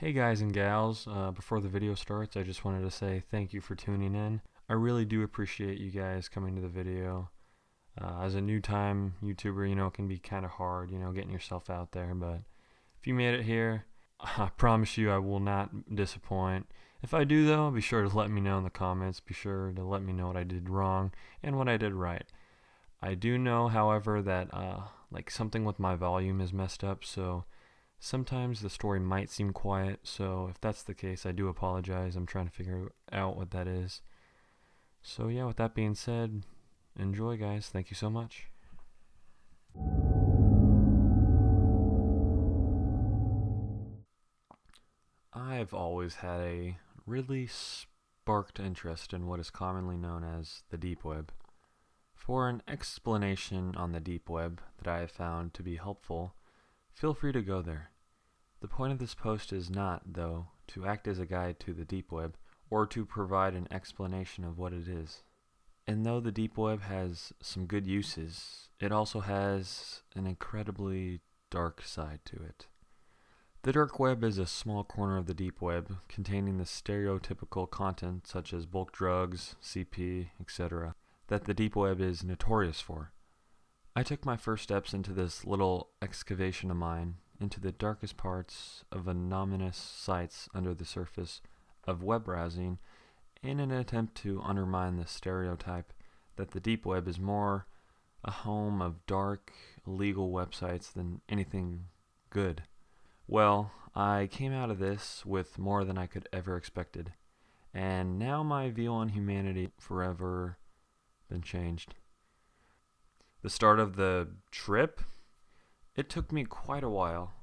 Hey guys and gals, before the video starts, I just wanted to say thank you for tuning in. I really do appreciate you guys coming to the video. As a new time YouTuber, it can be kind of hard, getting yourself out there, but if you made it here, I promise you I will not disappoint. If I do though, be sure to let me know in the comments. Be sure to let me know what I did wrong and what I did right. I do know, however, that something with my volume is messed up, so sometimes the story might seem quiet, so if that's the case, I do apologize. I'm trying to figure out what that is. So yeah, with that being said, enjoy guys. Thank you so much. I've always had a really sparked interest in what is commonly known as the deep web. For an explanation on the deep web that I have found to be helpful, feel free to go there. The point of this post is not, though, to act as a guide to the deep web or to provide an explanation of what it is. And though the deep web has some good uses, it also has an incredibly dark side to it. The dark web is a small corner of the deep web containing the stereotypical content such as bulk drugs, CP, etc. that the deep web is notorious for. I took my first steps into this little excavation of mine into the darkest parts of anonymous sites under the surface of web browsing in an attempt to undermine the stereotype that the deep web is more a home of dark, illegal websites than anything good. Well, I came out of this with more than I could ever expected, and now my view on humanity forever been changed. The start of the trip, it took me quite a while,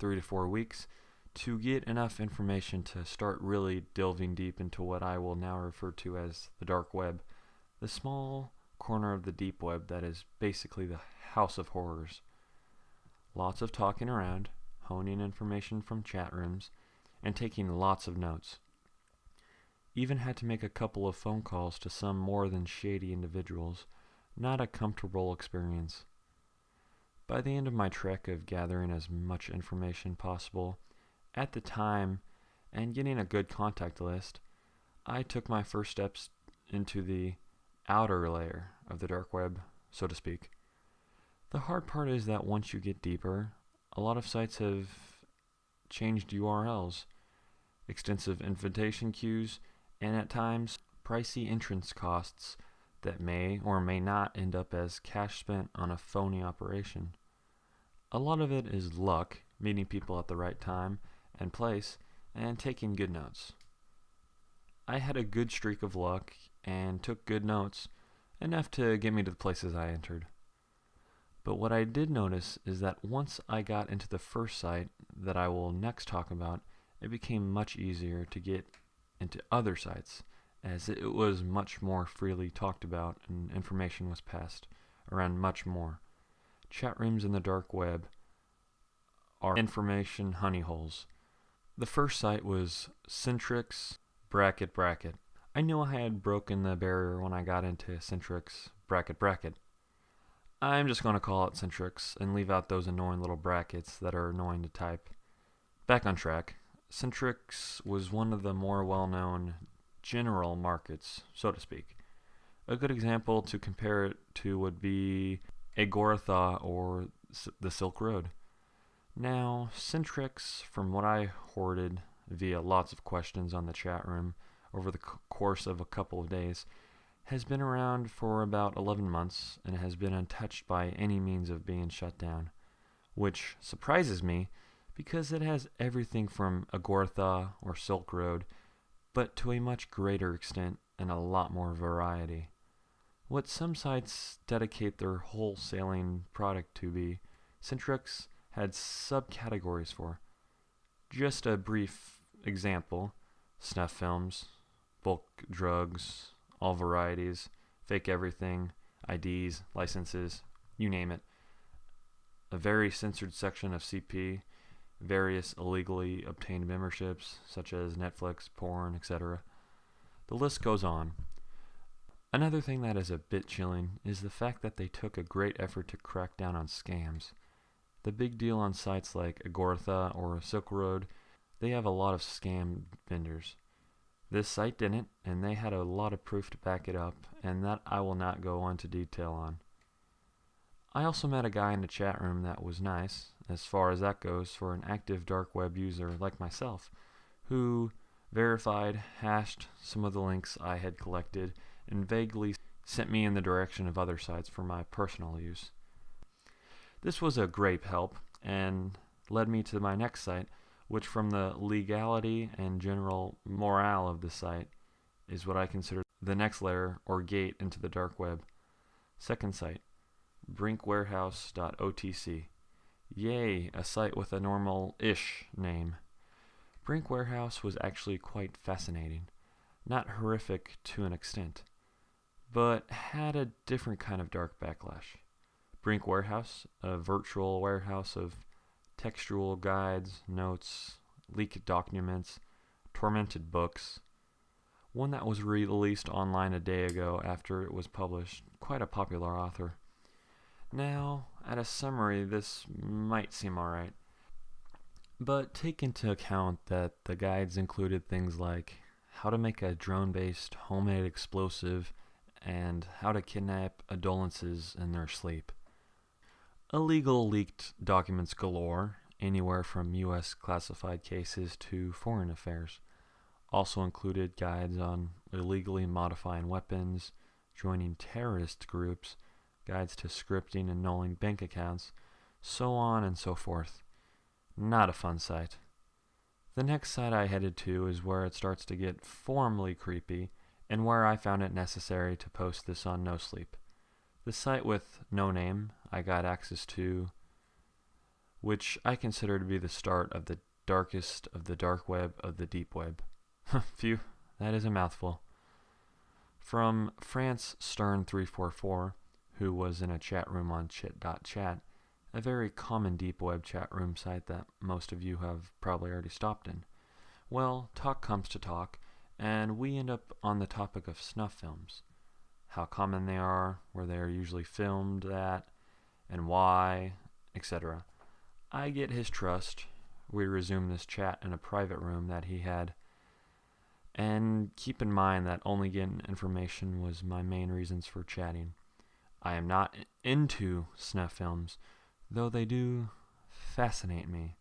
3 to 4 weeks, to get enough information to start really delving deep into what I will now refer to as the dark web, the small corner of the deep web that is basically the house of horrors. Lots of talking around, honing information from chat rooms, and taking lots of notes. Even had to make a couple of phone calls to some more than shady individuals. Not a comfortable experience. By the end of my trek of gathering as much information possible at the time and getting a good contact list, I took my first steps into the outer layer of the dark web, so to speak. The hard part is that once you get deeper, a lot of sites have changed URLs, extensive invitation queues, and at times pricey entrance costs that may or may not end up as cash spent on a phony operation. A lot of it is luck, meeting people at the right time and place, and taking good notes. I had a good streak of luck and took good notes, enough to get me to the places I entered. But what I did notice is that once I got into the first site that I will next talk about, it became much easier to get into other sites, as it was much more freely talked about and information was passed around much more. Chat rooms in the dark web are information honey holes. The first site was Centrex bracket. I knew I had broken the barrier when I got into Centrex bracket. I'm just going to call it Centrex and leave out those annoying little brackets that are annoying to type. Back on track, Centrex was one of the more well-known general markets, so to speak. A good example to compare it to would be Agortha or the Silk Road. Now, Centrex, from what I hoarded via lots of questions on the chat room over the course of a couple of days, has been around for about 11 months and has been untouched by any means of being shut down, which surprises me because it has everything from Agortha or Silk Road, but to a much greater extent and a lot more variety. What some sites dedicate their wholesaling product to be, Centrex had subcategories for. Just a brief example, snuff films, bulk drugs, all varieties, fake everything, IDs, licenses, you name it. A very censored section of CP, various illegally obtained memberships such as Netflix, porn, etc. The list goes on. Another thing that is a bit chilling is the fact that they took a great effort to crack down on scams. The big deal on sites like Agortha or Silk Road they have a lot of scam vendors. This site didn't, and they had a lot of proof to back it up, and that I will not go into detail on. I also met a guy in the chat room that was nice, as far as that goes, for an active dark web user like myself, who verified, hashed some of the links I had collected, and vaguely sent me in the direction of other sites for my personal use. This was a great help, and led me to my next site, which from the legality and general morale of the site is what I consider the next layer or gate into the dark web. Second site, brinkwarehouse.otc. Yay, a site with a normal-ish name. Brink Warehouse was actually quite fascinating. Not horrific to an extent, but had a different kind of dark backlash. Brink Warehouse, a virtual warehouse of textual guides, notes, leaked documents, tormented books. One that was released online a day ago after it was published, quite a popular author. Now, at a summary, this might seem alright, but take into account that the guides included things like how to make a drone-based homemade explosive and how to kidnap adolescents in their sleep. Illegal leaked documents galore, anywhere from U.S. classified cases to foreign affairs. Also included guides on illegally modifying weapons, joining terrorist groups, guides to scripting and nulling bank accounts, so on and so forth. Not a fun site. The next site I headed to is where it starts to get formally creepy, and where I found it necessary to post this on No Sleep. The site with no name I got access to, which I consider to be the start of the darkest of the dark web of the deep web. Phew, that is a mouthful. From France Stern344, who was in a chat room on chit.chat, a very common deep web chat room site that most of you have probably already stopped in. Well, talk comes to talk, and we end up on the topic of snuff films. How common they are, where they are usually filmed at, and why, etc. I get his trust. We resume this chat in a private room that he had. And keep in mind that only getting information was my main reasons for chatting. I am not into snuff films, though they do fascinate me.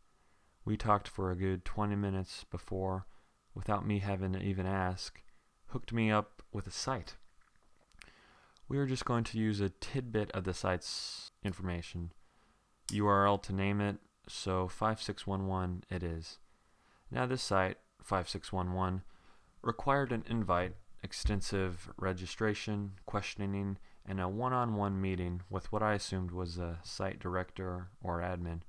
We talked for a good 20 minutes before, without me having to even ask, hooked me up with a site. We are just going to use a tidbit of the site's information. URL to name it, so 5611 it is. Now this site, 5611, required an invite, extensive registration, questioning, and a one-on-one meeting with what I assumed was a site director or admin.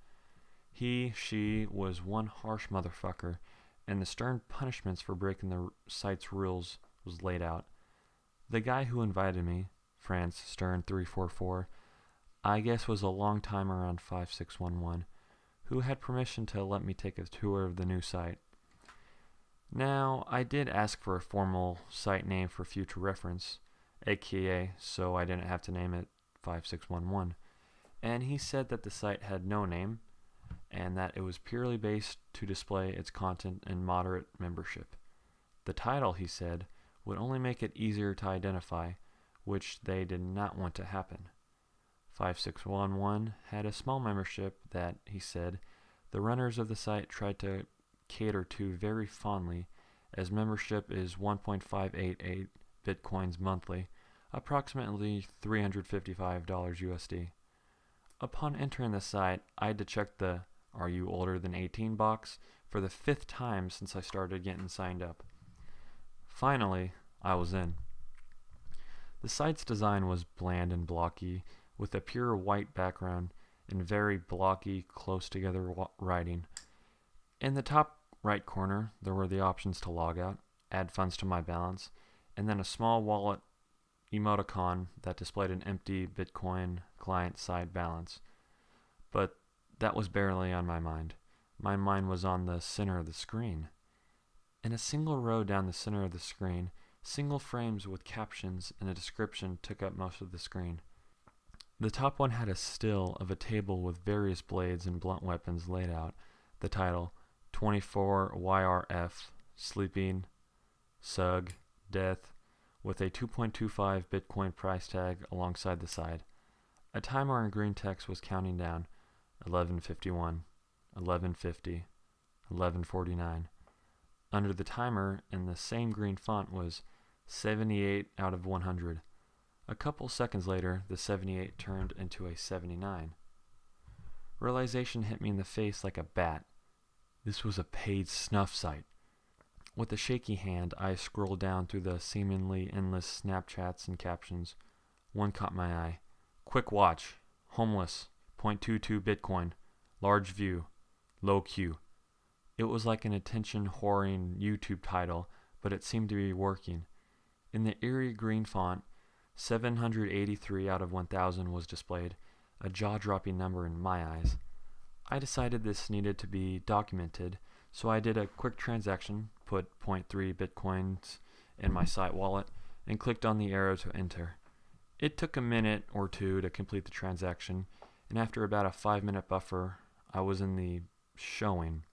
He, she was one harsh motherfucker, and the stern punishments for breaking the site's rules was laid out. The guy who invited me, France Stern344, I guess was a long timer on 5611, who had permission to let me take a tour of the new site. Now, I did ask for a formal site name for future reference, aka so I didn't have to name it 5611, and he said that the site had no name, and that it was purely based to display its content and moderate membership. The title, he said, would only make it easier to identify, which they did not want to happen. 5611 had a small membership that, he said, the runners of the site tried to cater to very fondly, as membership is 1.588 bitcoins monthly, approximately $355 USD. Upon entering the site, I had to check the "Are you older than 18" box for the 5th time since I started getting signed up. Finally, I was in. The site's design was bland and blocky, with a pure white background and very blocky, close-together writing. In the top right corner, there were the options to log out, add funds to my balance, and then a small wallet emoticon that displayed an empty Bitcoin client-side balance. But that was barely on my mind. My mind was on the center of the screen. In a single row down the center of the screen, single frames with captions and a description took up most of the screen. The top one had a still of a table with various blades and blunt weapons laid out. The title, 24YRF, sleeping, sug, death, with a 2.25 Bitcoin price tag alongside the side. A timer in green text was counting down: 11:51, 11:50, 11:49. Under the timer, in the same green font, was 78 out of 100. A couple seconds later, the 78 turned into a 79. Realization hit me in the face like a bat. This was a paid snuff site. With a shaky hand, I scrolled down through the seemingly endless Snapchats and captions. One caught my eye. Quick watch. Homeless. 0.22 Bitcoin. Large view. Low Q. It was like an attention-whoring YouTube title, but it seemed to be working. In the eerie green font, 783 out of 1,000 was displayed, a jaw-dropping number in my eyes. I decided this needed to be documented, so I did a quick transaction, put 0.3 Bitcoins in my site wallet, and clicked on the arrow to enter. It took a minute or two to complete the transaction, and after about a 5-minute buffer, I was in the showing.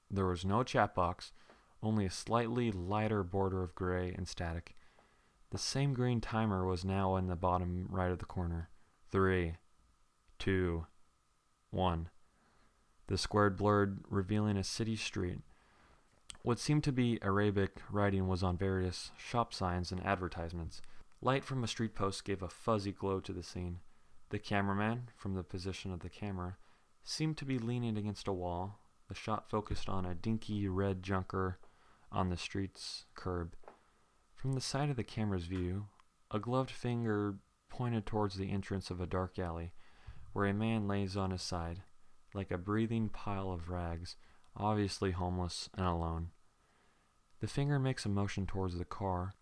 There was no chat box, only a slightly lighter border of gray and static. The same green timer was now in the bottom right of the corner. 3, 2, 1. The squared blurred, revealing a city street. What seemed to be Arabic writing was on various shop signs and advertisements. Light from a street post gave a fuzzy glow to the scene. The cameraman, from the position of the camera, seemed to be leaning against a wall. The shot focused on a dinky red junker on the street's curb. From the side of the camera's view, a gloved finger pointed towards the entrance of a dark alley, where a man lays on his side, like a breathing pile of rags, obviously homeless and alone. The finger makes a motion towards the car,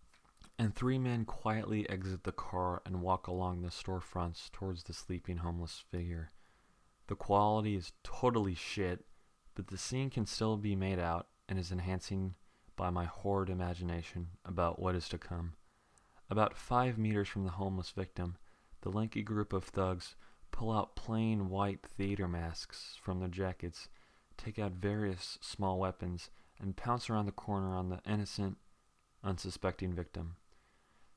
and 3 men quietly exit the car and walk along the storefronts towards the sleeping homeless figure. The quality is totally shit, but the scene can still be made out and is enhancing by my horrid imagination about what is to come. About 5 meters from the homeless victim, the lanky group of thugs pull out plain white theater masks from their jackets, take out various small weapons, and pounce around the corner on the innocent, unsuspecting victim.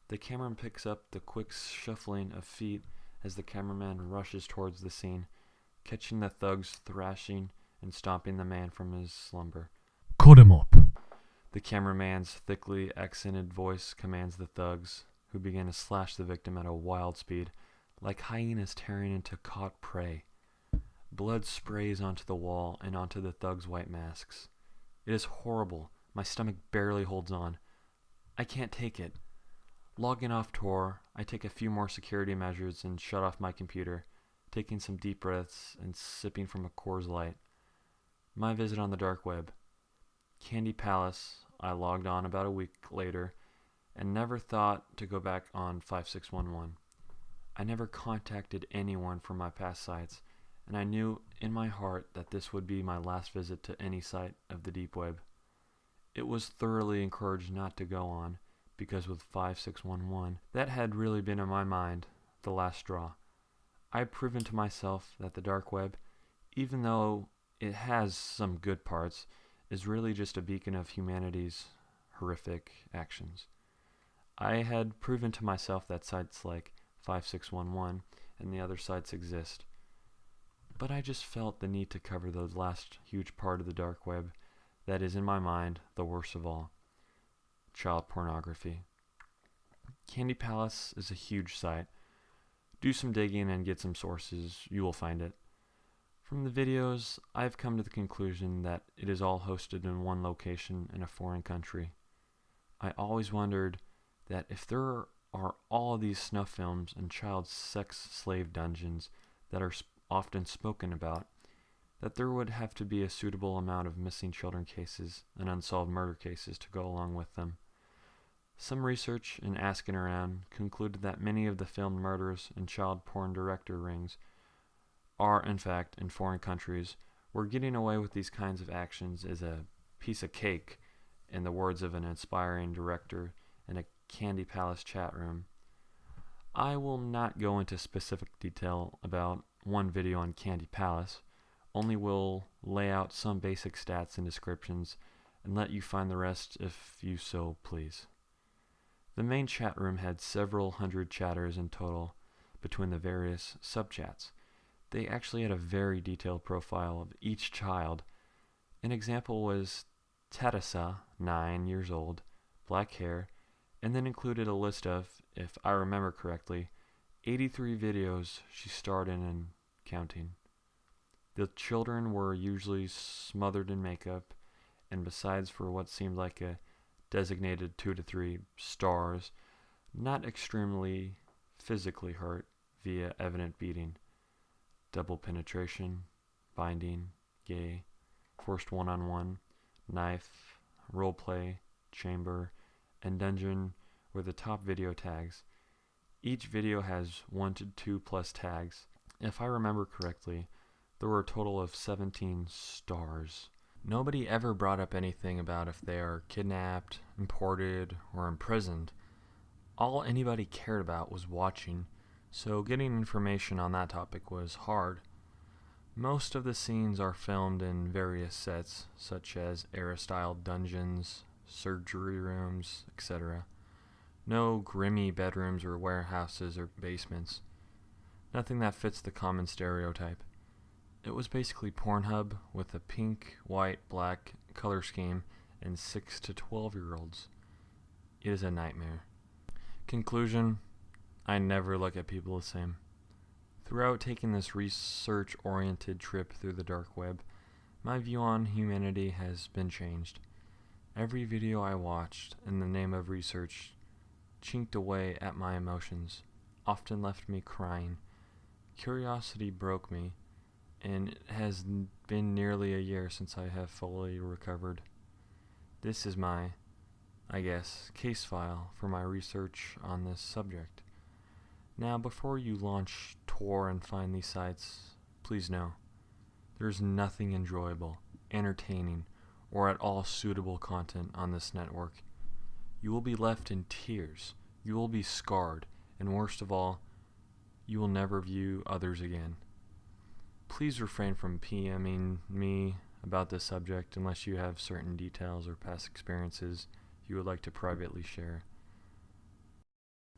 The camera picks up the quick shuffling of feet as the cameraman rushes towards the scene, catching the thugs thrashing and stomping the man from his slumber. Cut him up. The cameraman's thickly accented voice commands the thugs, who begin to slash the victim at a wild speed, like hyenas tearing into caught prey. Blood sprays onto the wall and onto the thugs' white masks. It is horrible. My stomach barely holds on. I can't take it. Logging off Tor, I take a few more security measures and shut off my computer, taking some deep breaths and sipping from a Coors Light. My visit on the dark web. Candy Palace, I logged on about a week later and never thought to go back on 5611. I never contacted anyone from my past sites, and I knew in my heart that this would be my last visit to any site of the deep web. It was thoroughly encouraged not to go on, because with 5611, that had really been in my mind the last straw. I had proven to myself that the dark web, even though it has some good parts, is really just a beacon of humanity's horrific actions. I had proven to myself that sites like 5611 and the other sites exist. But I just felt the need to cover the last huge part of the dark web that is, in my mind, the worst of all: child pornography. Candy Palace is a huge site. Do some digging and get some sources, you will find it. From the videos, I've come to the conclusion that it is all hosted in one location in a foreign country. I always wondered that if there are all these snuff films and child sex slave dungeons that are often spoken about, that there would have to be a suitable amount of missing children cases and unsolved murder cases to go along with them. Some research and asking around concluded that many of the filmed murders and child porn director rings are, in fact, in foreign countries, where getting away with these kinds of actions is a piece of cake, in the words of an inspiring director in a Candy Palace chat room. I will not go into specific detail about one video on Candy Palace, only will lay out some basic stats and descriptions and let you find the rest if you so please. The main chat room had several hundred chatters in total between the various subchats. They actually had a very detailed profile of each child. An example was Tadasa, 9 years old, black hair, and then included a list of, if I remember correctly, 83 videos she starred in and counting. The children were usually smothered in makeup, and besides for what seemed like a designated 2 to 3 stars, not extremely physically hurt via evident beating, double penetration, binding, gay, forced one-on-one, knife, roleplay, chamber, and dungeon were the top video tags. Each video has 1 to 2 plus tags. If I remember correctly, there were a total of 17 stars. Nobody ever brought up anything about if they are kidnapped, imported, or imprisoned. All anybody cared about was watching, so getting information on that topic was hard. Most of the scenes are filmed in various sets, such as era-style dungeons, surgery rooms, etc. No grimy bedrooms or warehouses or basements. Nothing that fits the common stereotype. It was basically Pornhub with a pink, white, black color scheme and 6 to 12-year-olds. It is a nightmare. Conclusion: I never look at people the same. Throughout taking this research-oriented trip through the dark web, my view on humanity has been changed. Every video I watched in the name of research chinked away at my emotions, often left me crying. Curiosity broke me, and it has been nearly a year since I have fully recovered. This is my, I guess, case file for my research on this subject. Now, before you launch Tor and find these sites, please know, there's nothing enjoyable, entertaining, or at all suitable content on this network. You will be left in tears, you will be scarred, and worst of all, you will never view others again. Please refrain from PMing me about this subject unless you have certain details or past experiences you would like to privately share.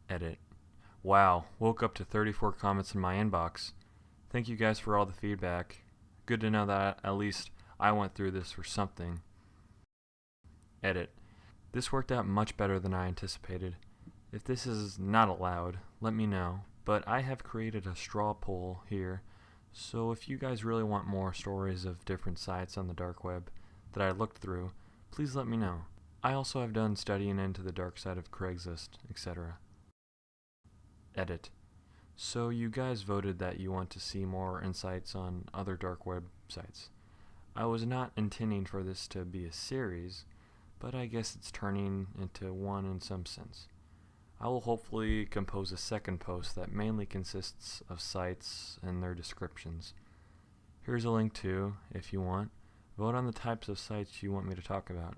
Edit. Wow, woke up to 34 comments in my inbox. Thank you guys for all the feedback. Good to know that at least I went through this for something. Edit. This worked out much better than I anticipated. If this is not allowed, let me know, but I have created a straw poll here, so if you guys really want more stories of different sites on the dark web that I looked through, please let me know. I also have done studying into the dark side of Craigslist, etc. Edit. So you guys voted that you want to see more insights on other dark web sites. I was not intending for this to be a series, but I guess it's turning into one in some sense. I will hopefully compose a second post that mainly consists of sites and their descriptions. Here's a link to, if you want, vote on the types of sites you want me to talk about.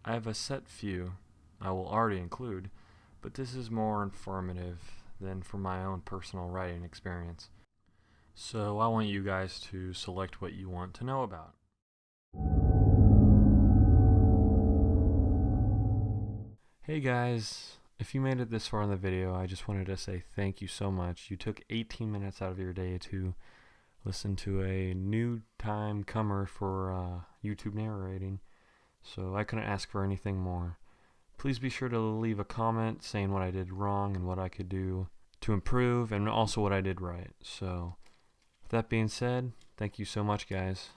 I have a set few I will already include, but this is more informative than for my own personal writing experience. So I want you guys to select what you want to know about. Hey guys, if you made it this far in the video, I just wanted to say thank you so much. You took 18 minutes out of your day to listen to a new time comer for YouTube narrating, so I couldn't ask for anything more. Please be sure to leave a comment saying what I did wrong and what I could do to improve, and also what I did right. So, with that being said, thank you so much, guys.